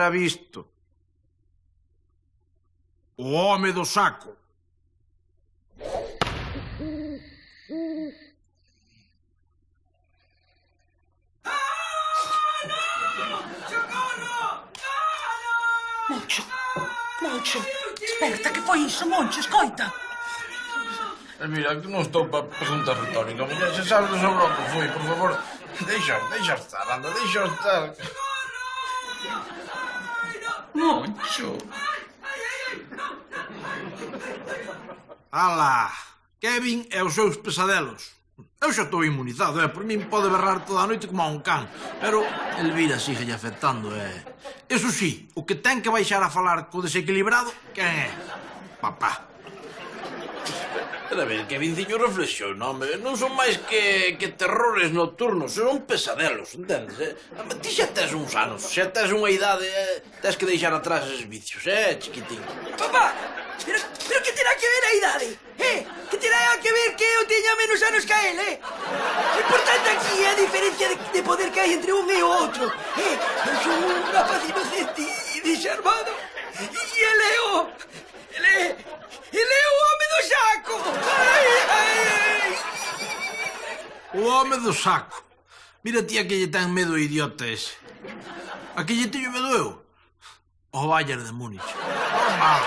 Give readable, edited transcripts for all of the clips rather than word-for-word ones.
terá visto. O home do saco. Moncho, desperta, que foi iso, Moncho, escoita. Mira, que non estou para preguntas retóricas. Mira, se sabes de sobre o que foi, por favor, deixa estar, anda, deixa estar. Moncho. Alá, Kevin e os seus pesadelos. Eu xa estou inmunizado, por min pode berrar toda a noite como a un can, pero Elvira sigue afectando, Eso sí, o que ten que baixar a falar co desequilibrado, quen é? Papá. Pero a ver, Kevinciño, reflexiona, home. Non son máis que terrores nocturnos, son pesadelos, entendes? Ti xa tes uns anos, xa tes unha idade, tes que deixar atrás eses vicios, chiquitín? Papá, pero que terá que ver a idade? Que terá que ver que eu teña menos anos que a él, O importante aquí é a diferencia de poder que hai entre un e o outro, Eu son un rapaz inocente e desarmado, e ele é o home do saco! Ai! O home do saco. Mira, tía, que lle ten medo o idiota ese. A que lle teño medo eu? O Bayern de Múnich. Normal.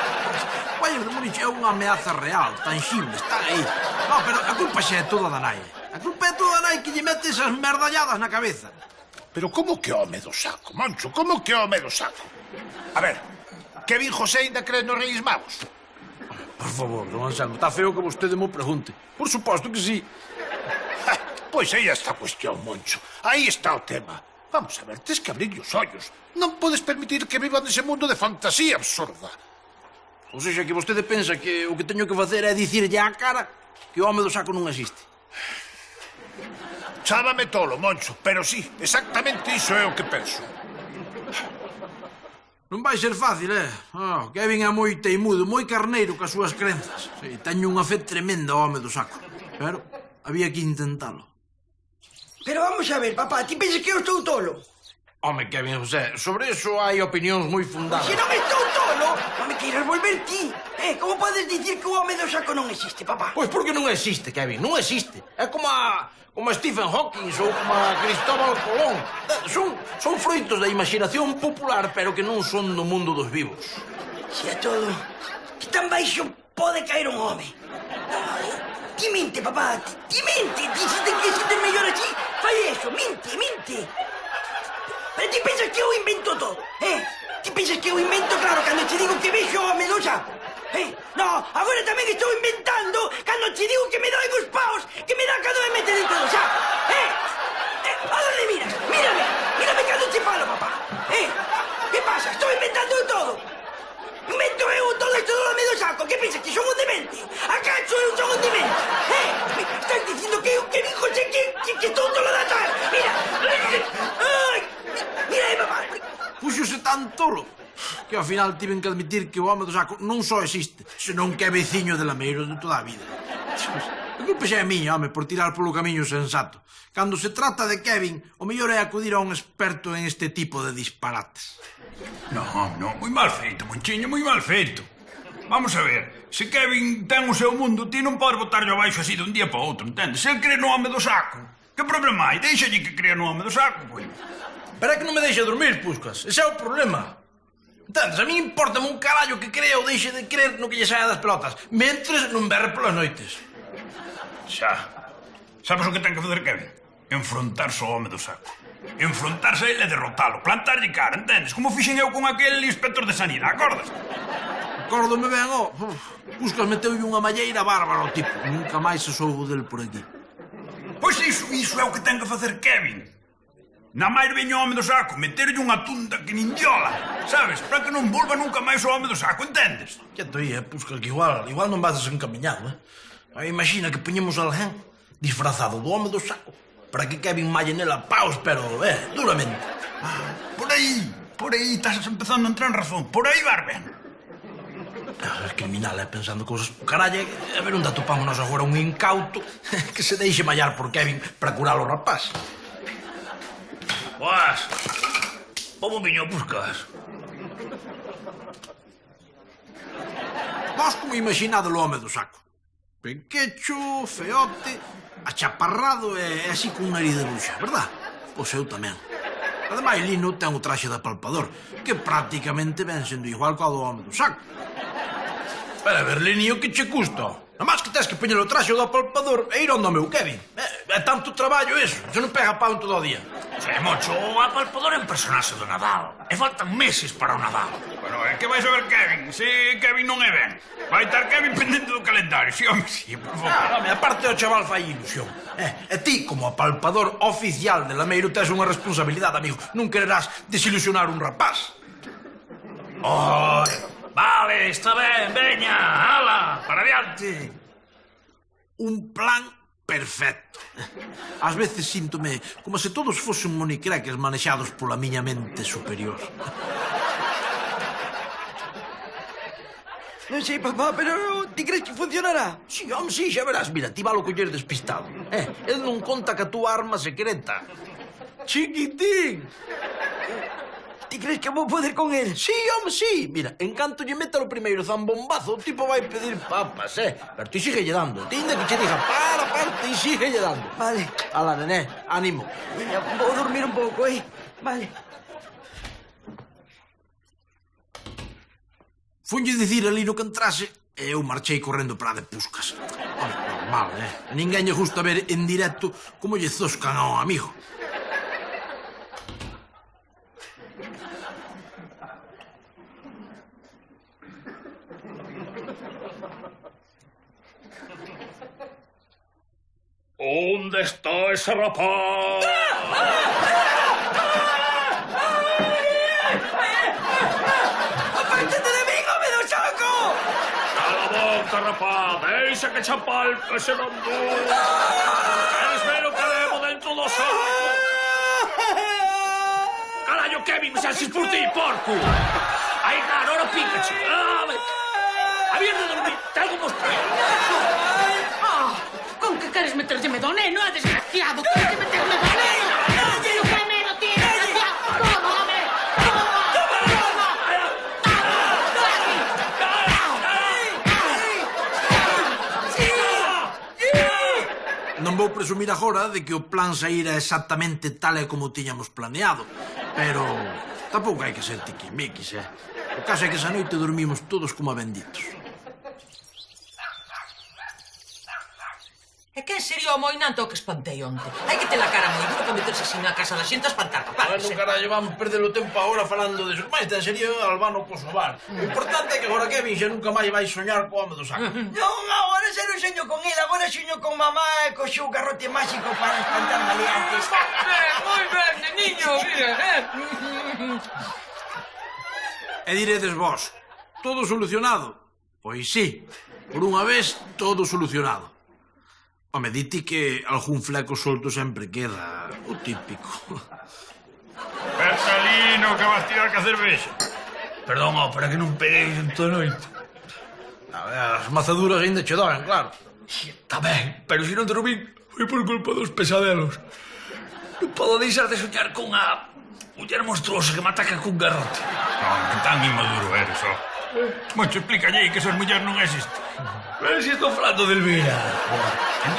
O Bayern de Múnich é unha ameaza real, tangible, está aí. No, pero a culpa xa é toda da nai. A culpa é toda da nai que lle mete esas merdalladas na cabeza. Pero como que home do saco, Moncho? Como que home do saco? A ver, Kevin José ainda cree nos Reis Magos? Por favor, don Anselmo, está feo que vostede mo pregunte. Por suposto que sí. Pois aí está a cuestión, Moncho. Aí está o tema. Vamos a ver, tes que abrir os ollos. Non podes permitir que vivan nese mundo de fantasía absurda. Ou seja, que vostede pensa que o que teño que facer é dicirlle á cara que o home do saco non existe. Chámame tolo, Moncho, pero sí, exactamente iso é o que penso. Non vai ser fácil, Kevin é moi teimudo, moi carneiro cas súas crenzas. Sí, teño unha fe tremenda ao home do saco. Pero había que intentalo. Pero vamos a ver, papá, ti pensas que eu estou tolo? Home, Kevin José, sobre eso hai opinións moi fundadas. Se non estou tolo, non me queiras volver ti. Como podes dicir que o home do saco non existe, papá? Pois porque non existe, Kevin, non existe. É como a Stephen Hawking ou como a Cristóbal Colón. Son froitos da imaginación popular, pero que non son do mundo dos vivos. Se a todo, que tan baixo pode caer un home? Ti mente, papá, ti mente. Dixiste que existe mellor así. Fai eso, mente. Pero ti pensas que eu invento todo, Ti pensas que eu invento, claro, cando te digo que vexo o home do saco? No, agora tamén estou inventando cando te digo que me doen os paus que me dá cando me mete dentro do saco, A donde miras? Mírame cando te falo, papá, Que pasa? Estou inventando todo. Invento eu todo isto do home do saco. Que pensas que son un demente? Acaso eu son un demente? Estás dicindo que eu que dijo que estou tolo da tal. Mira. Ai, mira aí, papá. Puxose tan tolo que ao final tiven que admitir que o home do saco non só existe, senón que é veciño de Lameiro de toda a vida. A culpa xa é miña, home, por tirar polo camiño sensato. Cando se trata de Kevin, o mellor é acudir a un experto en este tipo de disparates. Non, moi mal feito, Monchiño, moi mal feito. Vamos a ver, se Kevin ten o seu mundo, ti non podes botarlo abaixo así de un día para outro, entendes? Se ele cree no home do saco, que problema hai? Deixalle que crea no home do saco, pois. Pero é que non me deixa dormir, Puscas. Ese é o problema. Entendes? A mí importa un carallo que crea ou deixe de creer no que lle saia das pelotas, mentres non berre polas noites. Xa. Sabes o que ten que fazer Kevin? Enfrontarse ao home do saco. Enfrontarse a ele e derrotalo. Plantarlle cara, entendes? Como fixen eu con aquel inspector de sanidade, acordas? Acórdome ben, Puscas meteulle unha malleira bárbara ao tipo. Nunca máis se soubo del por aquí. Pois iso é o que ten que facer Kevin. Na máis veño o home do saco, meterlle unha tunda que nin diola, sabes? Para que non volva nunca máis o home do saco, entendes? Quieto aí, Puscas, que igual non vas desencaminhado, Imagina que poñemos alguén disfrazado do home do saco para que Kevin malle nela paus, pero, duramente. Por aí, estás empezando a entrar en razón. Por aí vas ben. É criminal, pensando cousas po carallo. A ver onde atopámonos agora un incauto que se deixe mallar por Kevin para curar o rapaz. Boas. Como viño Puscas? Vos como imaginade o home do saco. Pequecho, feote, achaparrado e así con nariz de bruxa, verdad? Pois eu tamén. Ademais, Lino ten o traxe de apalpador, que prácticamente ven sendo igual co do home do saco. Espera, Berlinio, que che custa? Nada máis que tens que poñer o traxe do apalpador e ir onde o meu Kevin. É tanto traballo eso, se non pega pau todo o día. Moncho, o apalpador é un personaxe do Nadal. E faltan meses para o Nadal. Bueno, é que vais a ver Kevin, se Kevin non é ben. Vai estar Kevin pendente do calendario, si, home, si, por favor. Home, aparte o chaval fai ilusión. E ti, como apalpador oficial de Lameiro, tes unha responsabilidade, amigo. Non quererás desilusionar un rapaz. Vale, está ben, veña, ala, para adiante. Un plan perfecto. Ás veces síntome como se todos fosen monicreques manexados pola miña mente superior. Non sei, papá, pero ti crees que funcionará? Si, home, si, xa verás. Mira, ti valo coller despistado. El non conta que a túa arma secreta. Chiquitín! Ti crees que vou poder con el? Si, home, si. Mira, en canto lle meta o primeiro zambombazo, o tipo vai pedir papas, Pero ti síguelle dando. Ti ainda que che diga, para, ti síguelle dando. Vale. Ala, nené, ánimo. Veña, vou dormir un pouco, Vale. Fonlle dicir a Lino que entrase e eu marchei correndo para de Puscas. Home, normal, Ninguén lle gusta ver en directo como lle zoscan a un amigo. Onde está ese rapaz? Apártate de mí, home do saco! Cala a boca, rapaz, deixa que che apalpe ese bandú. Queres ver o que levo dentro do saco? Carallo, Kevin, me xaxes por ti, porco! Aí, claro, ahora pícache. A mierda de dormir, te algo mostrar. Con que queres meterlle medo ao neno, é desgraciado? Queres meter medo ao neno? Pero que medo tienes, desgraciado? Toma, home! Non vou presumir agora de que o plan saíra exactamente tal e como tiñamos planeado, pero tampouco hai que ser tiquimiquis, O caso é que esa noite dormimos todos como benditos. E quen sería o moinanto que espantei onte? Hai que ter a cara moi dura para meterse así na casa da xente a espantar rapazes. Bueno, carallo, vamos perder o tempo agora falando de máis ten sería Albano Kosovar. O importante é que agora Kevin xa nunca máis vai soñar co home do saco. Non, agora xa non soño con él, agora soño con mamá e co xou garrote máxico para espantar maleantes. Moi ben, neniño, mira, E diredes vos, todo solucionado? Pois sí, por unha vez, todo solucionado. Home, diti que algún fleco solto sempre queda, o típico. Bertalino, que vas tirar ca cervexa. Perdón, para que non pegueis en toda noite. As mazaduras ainda che doen, claro. Está ben, pero se non dormín foi por culpa dos pesadelos. Non podo deixar de soñar con a muller monstruosa que me ataca cun garrote. Non, que tan inmaduro eres, Moncho, explícalle que esas mulleres non existen. Pero si estou falando de Elvira.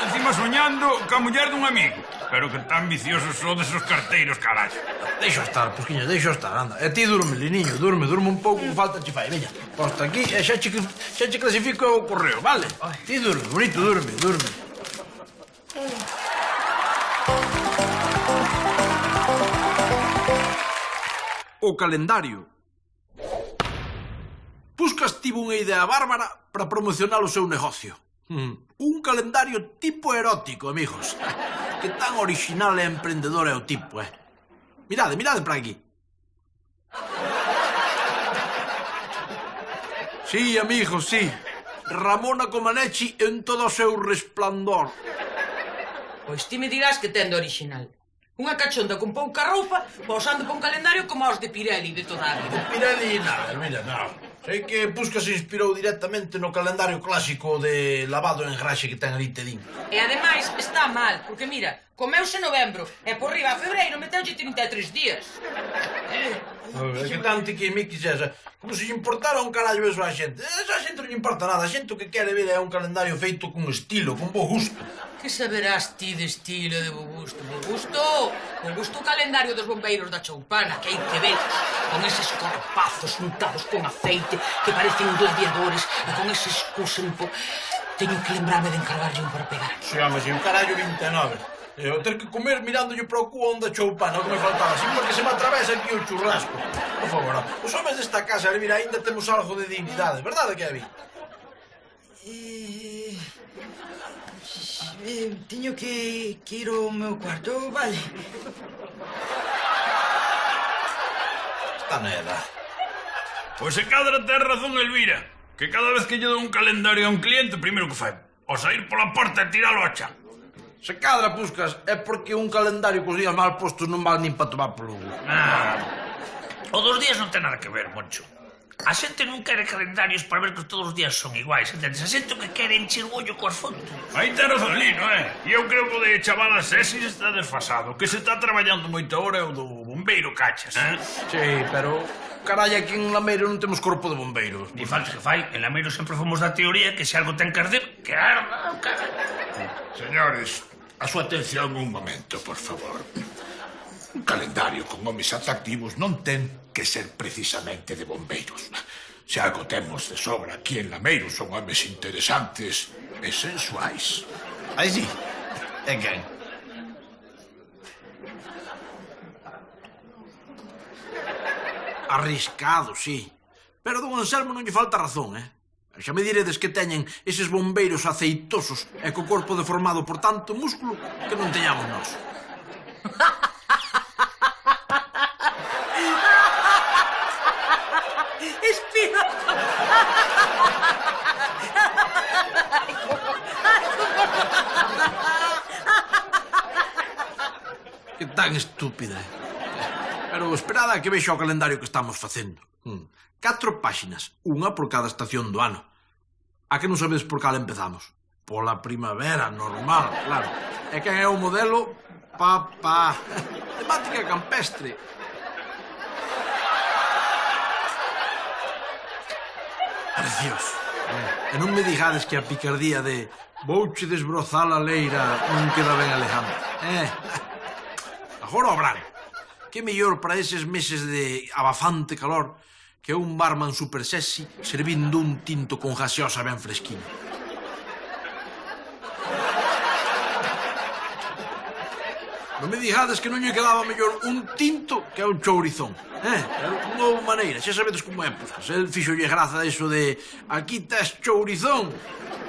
Encima soñando ca muller dun amigo. Pero que tan viciosos son esos carteiros, carallo. Deixo estar, Pusquiña, deixo estar, anda. E ti durme, Liniño, durme un pouco, que falta che fai. Veña, posta aquí e xa che clasifico o correo, vale? Ti durme, bonito, durme. O calendario. Puscas tivo unha idea bárbara para promocionar o seu negocio. Un calendario tipo erótico, amigos. Que tan original e emprendedor é o tipo, Mirade para aquí. Sí, amigos, sí. Ramona Comaneci en todo o seu resplandor. Pois ti me dirás que ten de original. Unha cachonda con pouca roupa, posando por un calendario como os de Pirelli de toda a vida. Pirelli, nada, mira, non. Sei que Puscas se inspirou directamente no calendario clásico de lavado en engraxe que ten ali Tedín. E ademais está mal, porque mira, comeuse novembro e por riba a febreiro meteulle 33 días. Que tanto que me quixese. Como se lle importara un carallo eso a xente. Esa xente non lle importa nada. A xente o que quere ver é un calendario feito con estilo, con bo gusto. Que saberás ti de estilo e de bo gusto? Bo gusto o calendario dos bombeiros da Choupana, que hai que ver con eses corpazos untados con aceite que parecen gladiadores e con ese escusempo. Teño que lembrarme de encargarlle un para pegar. Si, home, si, un carallo 29. Eu ter que comer mirándolle para o cu onda Choupana, o que me faltaba, así porque se me atravesa aquí o churrasco. Por favor, os homens desta casa, mira, ainda temos algo de dignidade, verdade, Kevin? Teño que ir ao meu cuarto, vale? Está neda. Pois se cadra ten razón Elvira, que cada vez que lle dou un calendario a un cliente, primeiro que fai, o sair pola porta e tiralo a chan. Se cadra, Puscas, é porque un calendario cos días mal postos non vale nin para tomar polo cu. O dos días non ten nada que ver, Moncho. A xente non quere calendarios para ver que todos os días son iguais, entendes? A xente o que quere encher o ollo coas fotos. Aí ten razón, Lino, E eu creo que o de chavalas ese está desfasado. Que se está traballando moita hora é o do bombeiro, cachas, Sí, pero... Caralla, aquí en Lameiro non temos corpo de bombeiros. Ni falta que fai, en Lameiro sempre fomos da teoría que se algo ten que arder, que arda, cara. Señores, a súa atención un momento, por favor. Un calendario con homes atractivos non ten que ser precisamente de bombeiros. Se algo temos de sobra aquí en Lameiro son homes interesantes e sensuais. Aí sí. É quen? Arriscado, sí. Pero don Anselmo non lle falta razón, Xa me diredes que teñen eses bombeiros aceitosos e co corpo deformado por tanto músculo que non teñamos nós. Espira! Que tan estúpida. Pero esperada a que vexo o calendario que estamos facendo. 4 páxinas, unha por cada estación do ano. A que non sabedes por cal empezamos? Pola primavera, normal, claro. E quen é o modelo? Papá. Temática campestre. Precioso. E non me digades que a picardía de vouche desbrozar a leira non queda ben alejante. Agora o branco. Que mellor para eses meses de abafante calor que un barman super sexy servindo un tinto con gaseosa ben fresquinho. Non me digades que non lle quedaba mellor un tinto que un chourizón. Pero non houve maneira, xa sabedes como é, Puscas. El fixolle graza iso de aquí tes chourizón.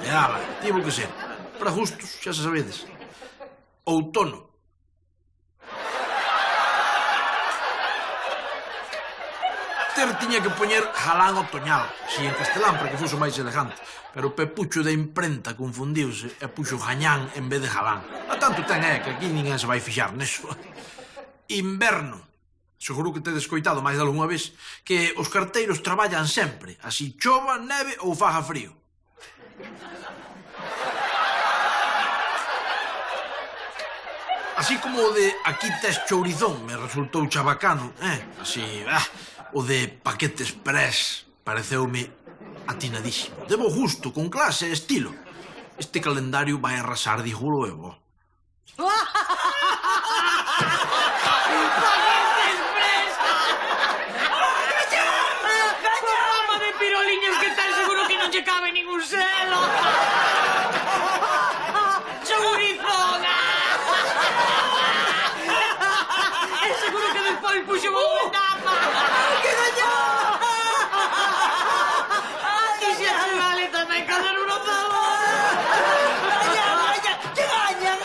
E ala, tivo que ser. Para gustos, xa se sabedes. Outono. Tiña que poñer jalán otoñal, si en castelán, para que fose máis elegante. Pero o pepucho da imprenta confundiuse e puxo jañán en vez de jalán. A tanto ten que aquí ninguén se vai fixar neso. Inverno. Seguro que tedes coitado máis de algunha vez que os carteiros traballan sempre, así chova, neve ou faga frío. Así como o de aquí tes chourizón me resultou chabacano, así, o de paquete express pareceume atinadísimo. De bo gusto, con clase e estilo. Este calendario vai arrasar, dígolo eu. ¡Paquete express! ¡Programa de piroliñas que tal seguro que non lle cabe ningún selo! ¡Chourizón! Seguro que despois puxo unha tapa. Que gañou! Dixe a Vale tamén cadar un ozobo. Gañan!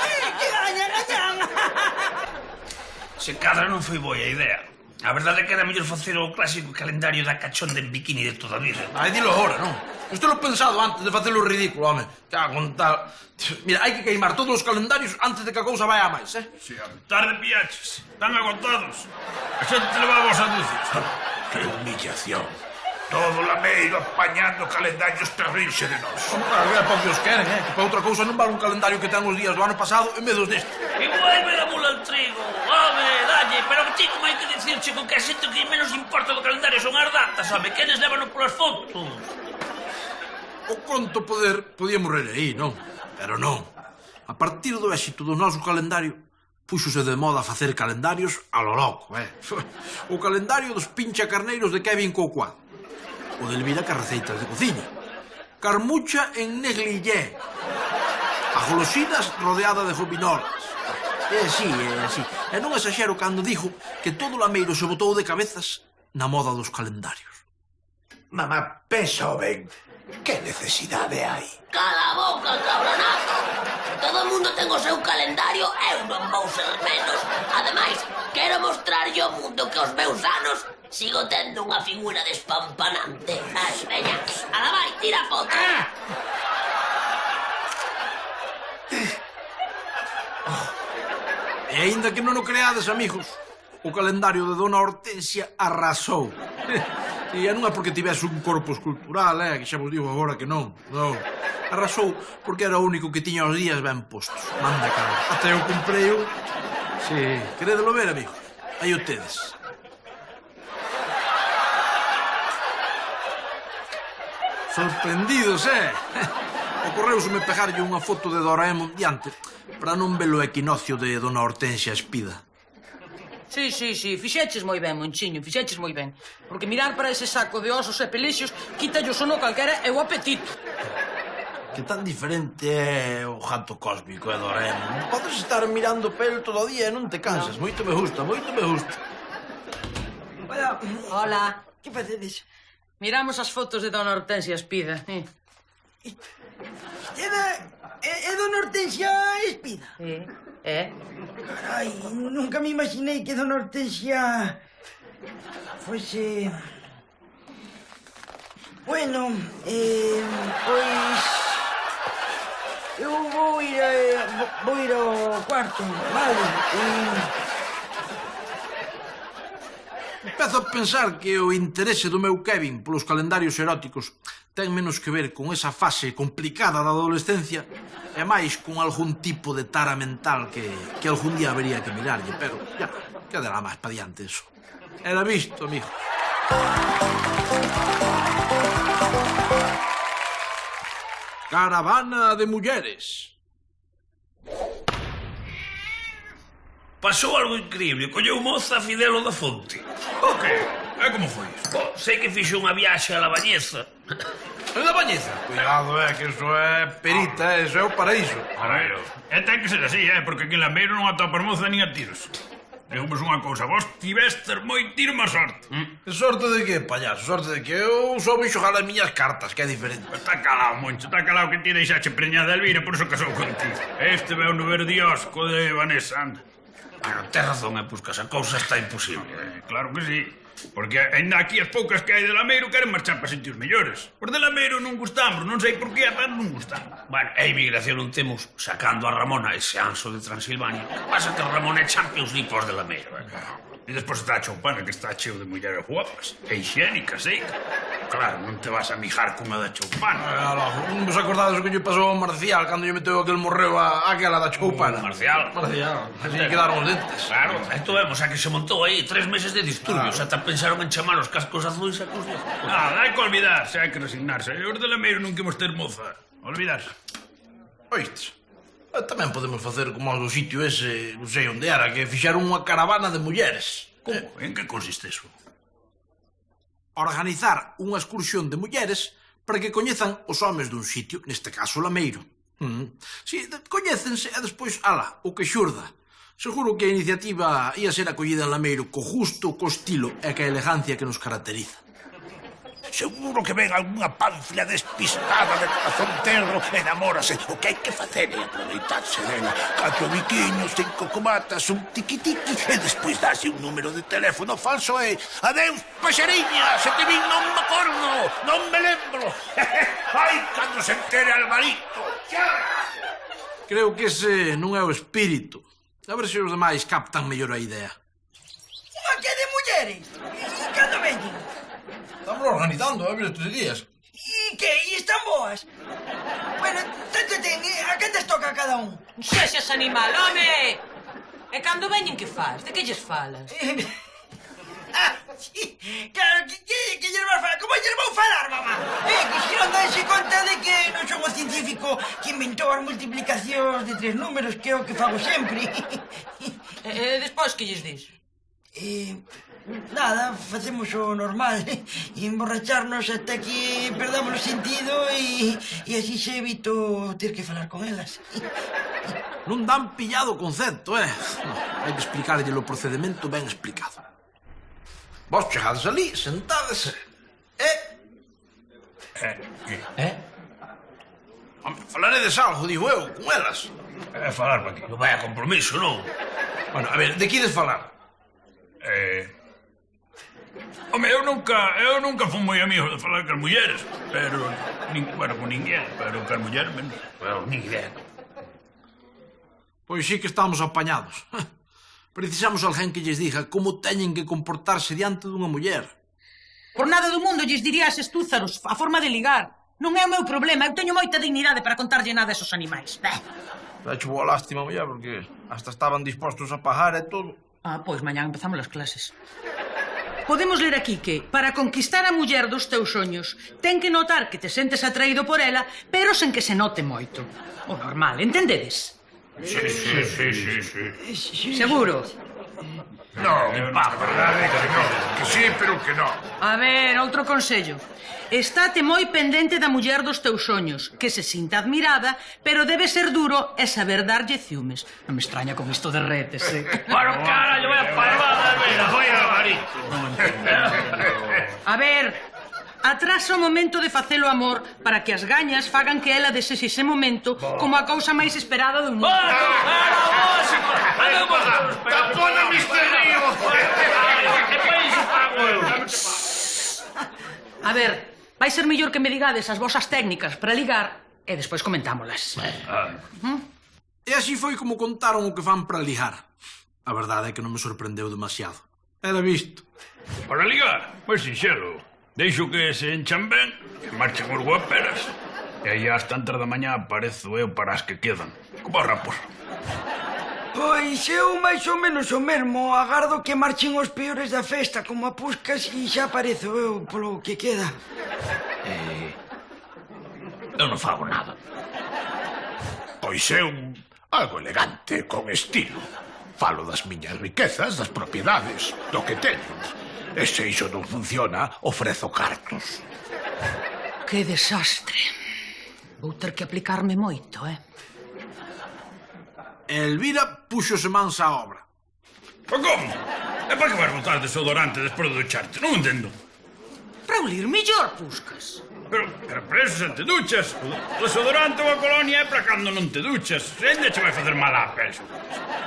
Se cadra non foi boa idea. A verdade é que era mellor facer o clásico calendario da cachonda en bikini de toda a vida. Ai, dilo agora, non? Isto lo pensado antes de facelo ridículo, home. Cago en tal... Mira, hai que queimar todos os calendarios antes de que a cousa vaya a máis, Si, tarde piaches. Están agotados. A xente levaba os anuncios. ¡Qué humillación! Todo lameiro apañando calendarios para rirse de nós. Claro, é para que os queren, que para outra cousa non vale un calendario que ten os días do ano pasado en vez dos deste. E vuelve la mula al trigo. Home, dalle, pero que ti como hai que dicir, chico, que a xente que menos importa do calendario son as datas, home, que eles levan polas fotos. O conto podía morrer aí, non? Pero non. A partir do éxito do noso calendario, púxose de moda facer calendarios a lo loco, O calendario dos pinchacarneiros de Kevin Coquá. O de Elvira que receitas de cociña. Carmucha en negligé. A golosinas rodeada de gominolas. É así. E non exaxero cando dijo que todo o lameiro se botou de cabezas na moda dos calendarios. Mamá, pensa ben. Que necesidade hai? Cala a boca, cabronazo! Todo o mundo ten o seu calendario, eu non vou ser menos. Ademais, quero mostrarlle ao mundo que aos meus anos sigo tendo unha figura despampanante. As veña, ala vai, tira foto. E aínda que non o creades, amigos, o calendario de Dona Hortensia arrasou. E non é porque tivese un corpo escultural, que xa vos digo agora que non. Arrasou porque era o único que tiña os días ben postos. Manda cara. Até eu comprei un. Sí, queredelo ver, amigos? Aí o tedes. Sorprendidos, Ocorreuseme pegarlle unha foto de Doraemon diante para non ver o equinoccio de Dona Hortensia Espida. Sí, fixeches moi ben, Monchiño, fixeches moi ben. Porque mirar para ese saco de osos e pelixos quítalle o sono calquera e o apetito. Que tan diferente é o gato cósmico e Doraemon. Podes estar mirando pel todo o día e non te cansas. Moito me gusta. Hola. Que facedes? Miramos as fotos de Dona Hortensia Espida. É Dona Hortensia Espida? Carai, nunca me imaginei que Dona Hortensia fuese... Bueno, pois... Eu vou ir ao cuarto, vale? Empezo a pensar que o interese do meu Kevin polos calendarios eróticos ten menos que ver con esa fase complicada da adolescencia e máis con algún tipo de tara mental que algún día habería que mirarlle, pero ya, quedará máis pa diante eso. Era visto, amigo. Caravana de mulleres. Pasou algo increíble, colleu moza a Fidelo da Fonte. O que? E como foi? Sei que fixo unha viaxe a La Bañeza. La Bañeza? Cuidado, que eso é perita, eso é o paraíso. Pero, ten que ser así, porque aquí en Lameiro non atopas moza nin a tiros. Digamos unha cousa, vos tivestes moitísima sorte. Sorte de que, payaso? Sorte de que eu só vou xogar as miñas cartas, que é diferente. Está calado, Moncho, está calado que ti deixache preñada a Elvira, por iso casou contigo. Este veu no ver Dios co de Vanessa, anda. Bueno, ten razón, pues que esa cousa está imposible. Claro que sí. Porque ainda aquí as poucas que hai de Lameiro queren marchar para sitios mellores. Os de Lameiro non gustamos, non sei por qué, pero non gustamos. Bueno, a inmigración non temos, sacando a Ramona ese anso de Transilvania. O que pasa que Ramona é Champions League pos de Lameiro. E despois está a Choupana, que está cheo de mulleres guapas. E higiénicas, Claro, non te vas a mijar cunha da Choupana. Non vos acordades o que lle pasou ao Marcial cando lle meteu aquel morreo a aquela da Choupana? Marcial. Así quedaron os dentes. Claro, esto vemos, a que se montou aí 3 meses de disturbios. Ata pensaron en chamar os cascos azuis a cos viejos. Hai que olvidarse, hai que resignarse. Os de Lameiro non quemos ter moza. Olvidarse. Oístes? Tamén podemos facer como o sitio ese, non sei onde era, que fixaron unha caravana de mulleres. Como? En que consiste eso? Organizar unha excursión de mulleres para que coñezan os homes dun sitio, neste caso Lameiro. Si, coñécense e despois, ala, o que xurda. Seguro que a iniciativa ia ser acollida en Lameiro co gusto, co estilo e ca elegancia que nos caracteriza. Seguro que ven algunha pánfila despistada de corazón terro e enamórase. O que hai que facer é aproveitarse dela. 4 biquiños, 5 comatas, un tiquitiqui e despois darse un número de teléfono falso e... Adeus, paxariña, se te vin non me acordo, non me lembro. Ai, cando se entere Alvarito. Creo que ese non é o espírito. A ver se os demais captan mellor a idea. Unha que de mulleres? E cando veñen? Estamos organizando, ver estes días. E que? E están boas? Bueno, tanto ten, a cantas toca a cada un? Non sexas animal, home! E cando veñen que faz? De que lles falas? Sí, claro, que lles vas falar? Como lles vou falar, mamá? Que si non danse conta de que non son o científico que inventou as multiplicacións de 3 números, que é o que fago sempre. E despois que lles dis? Nada, facemos o normal. Emborracharnos ata que perdamos o sentido e así se evito ter que falar con elas. Non dan pillado o concepto, Hai que explicarlle o procedimento ben explicado. Vos chegades ali, sentades Home, falaredes algo, digo eu, con elas. Falar para aquí. Non vai a compromiso, non? Bueno, a ver, de que ides falar? Home, eu nunca fui moi amigo de falar con as mulleres, pero... Bueno, con ninguén, pero con as mulleres menos. Bueno, nin idea. Pois sí que estamos apañados. Precisamos alguén que lles diga como teñen que comportarse diante dunha muller. Por nada do mundo lles diría aos estúzaros a forma de ligar. Non é o meu problema, eu teño moita dignidade para contarlle nada a esos animais. Dacho boa lástima, muller, porque hasta estaban dispostos a pagar e todo. Pois mañán empezamos as clases. Podemos ler aquí que, para conquistar a muller dos teus soños, ten que notar que te sentes atraído por ela, pero sen que se note moito. O normal, entendedes? Sí. Seguro? Non, pa, verdade que sí, pero que non. A ver, outro consello. Estate moi pendente da muller dos teus soños, que se sinta admirada, pero debe ser duro e saber darlle ciúmes. Non me extraña con isto de retes, Bueno, carallo, vai a parvada, mira, foi a gabarito. A ver, atrasa o momento de facelo amor para que as gañas fagan que ela desexe ese momento como a cousa máis esperada do mundo. Tapona misterio! A ver, vai ser mellor que me digades as vosas técnicas para ligar e despois comentámolas. E así foi como contaron o que fan para ligar. A verdade é que non me sorprendeu demasiado. Era visto. Para ligar, pois sinxelo. Deixo que se enchan ben, que marchen os guaperas. E aí ás tantas da mañá aparezo eu para as que quedan. Como a raposa. Pois eu máis ou menos o mesmo. Agardo que marchen os peores da festa como a Puscas e xa aparezo eu polo que queda. Eu non fago nada. Pois eu, algo elegante, con estilo. Falo das miñas riquezas, das propiedades, do que teño. E se iso non funciona, ofrezo cartos. Que desastre. Vou ter que aplicarme moito, Elvira púxose mansa á obra. Pero como? E para que vas botar desodorante despois de ducharte? Non entendo. Para olir mellor, Puscas. Pero para eso se te duchas. O desodorante ou a colonia é para cando non te duchas. Ainda che vai facer mal á pel.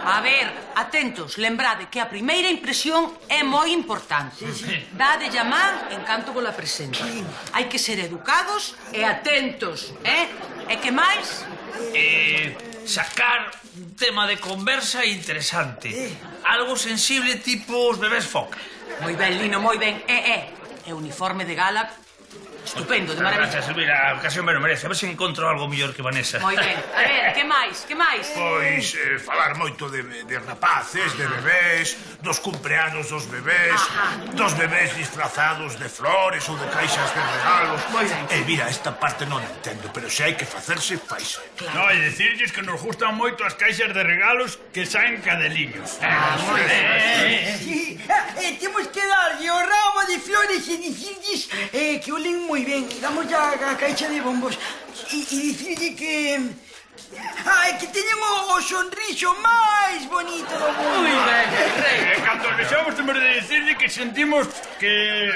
A ver, atentos, lembrade que a primeira impresión é moi importante. Dade llamar en canto vos la presenta. Hai que ser educados e atentos, E que máis? Sacar un tema de conversa interesante. Algo sensible tipo os bebés foca. Moi ben, Lino, moi ben. E uniforme de gala estupendo, de maravilla. Gracias, Elvira, a ocasión me lo merece. A ver se encontro algo mellor que Vanessa. Moi ben. A ver, que máis? Que máis? Pois falar moito de rapaces, de bebés, dos cumpleanos dos bebés, dos bebés disfrazados de flores ou de caixas de regalos. Moi ben. Mira, esta parte non entendo, pero se hai que facerse, faise. No, e dicirlles que nos gustan moito as caixas de regalos que saen cadeliños. Moi ben. Sí, temos que darlle o ramo de flores e dicirlles que olen moi ben. Damos ya a caixa de bombos e dicirlle que... que teñen o sonriso máis bonito do mundo. Moi ben, rei. E cando os vexamos temos de dicirlle que sentimos que...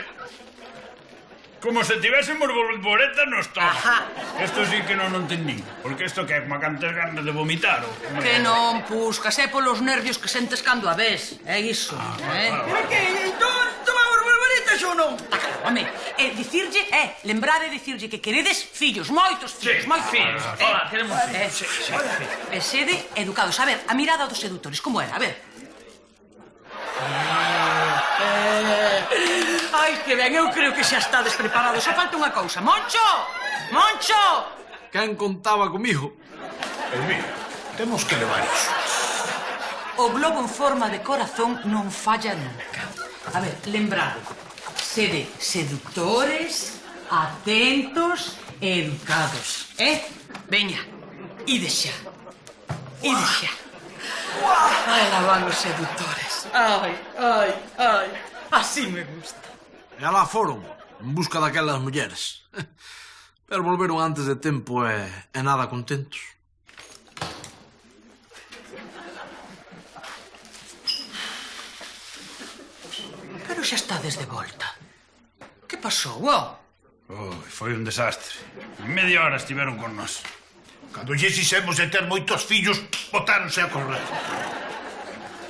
como se tivésemos borboletas no estómago. Esto sí que non entendí. Porque isto que é como cantas ganas de vomitar. Que non, Puscas, é polos nervios que sentes cando a ves. É iso, Pero que, entón, tomamos borboletas ou non? Home, dicirlle, lembrade dicirlle que queredes fillos, moitos fillos, moitos fillos. Hola, queremos fillos. E sede educados. A ver, a mirada dos sedutores, como era? A ver. Ai, que ben, eu creo que xa estades preparados. Só falta unha cousa. Moncho! Moncho! Quen contaba comigo? Elvira, temos que levar iso. O globo en forma de corazón non falla nunca. A ver, lembrade. Sede seductores, atentos e educados. Veña, ide xa. Ide xa. Ai, lá van os seductores. Ai, ai, ai. Así me gusta. E alá foron, en busca daquelas mulleres. Pero volveron antes de tempo e nada contentos. Pero xa estades de volta. Que pasou, ó? Foi un desastre. En media hora estiveron con nós. Cando lles dixemos de ter moitos fillos, botáronse a correr.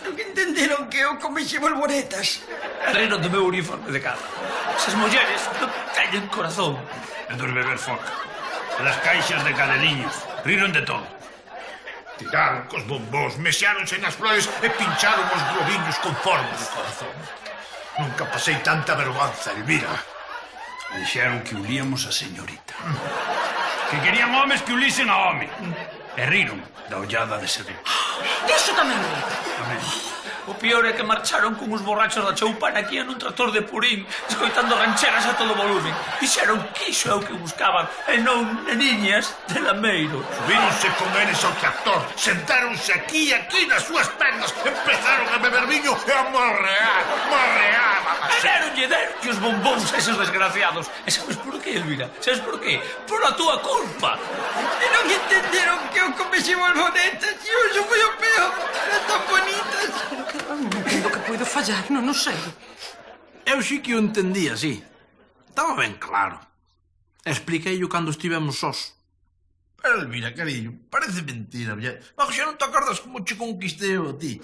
O que entenderon que eu comexi bolboretas. Riron do meu uniforme de cama. Esas mulleres non teñen corazón. E dos beber foca. E das caixas de cadeliños. Riron de todo. Tiraron cos bombós, mexáronse nas flores e pincharon os globiños con forma de corazón. Nunca pasei tanta vergonza, Elvira. E dixeron que ulíamos a señorita. Que querían homes que ulisen a home. E riron da ollada de seductor. Iso tamén ri. Tamén. O peor é que marcharon con uns borrachos da choupana aquí en un tractor de Purín, escoitando rancheras a todo volumen. Dixeron que iso é o que buscaban, e non neniñas de Lameiro. Subíronse con eles ao tractor, sentáronse aquí e aquí nas súas pernas, empezaron a beber viño e a morrear. E deronlle os bombóns a esos desgraciados. E sabes por qué, Elvira? Sabes por qué? Por a túa culpa. E non entenderon que eu comexi bolboretas e hoxe foi o peor. Eran tan bonitas. Non entendo que poido fallar, non sei. Eu sí que o entendía, sí. Estaba ben claro. Expliqueillo cando estivemos sós. Pero, Elvira, cariño, parece mentira, oye. Bajo, xa non te acordas como che conquistei eu a ti?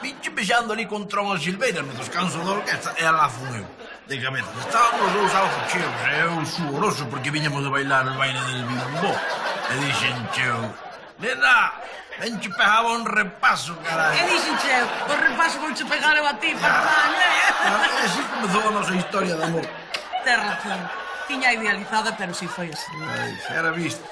Vinche bexando ali contra unha silveira no descanso da orquesta e alá fun eu, de cabeza. Estábamos os dous algo cheos, e eu suoroso porque viñamos de bailar o baile del bimbó. E dixen cheo, nena, venche pegaba un repaso, carai. E dixen, cheo, o repaso vouche pegar eu a ti, papá, E así comezou a nosa historia de amor. Tes razón. Tiña idealizada, pero si foi así. Ai, era visto.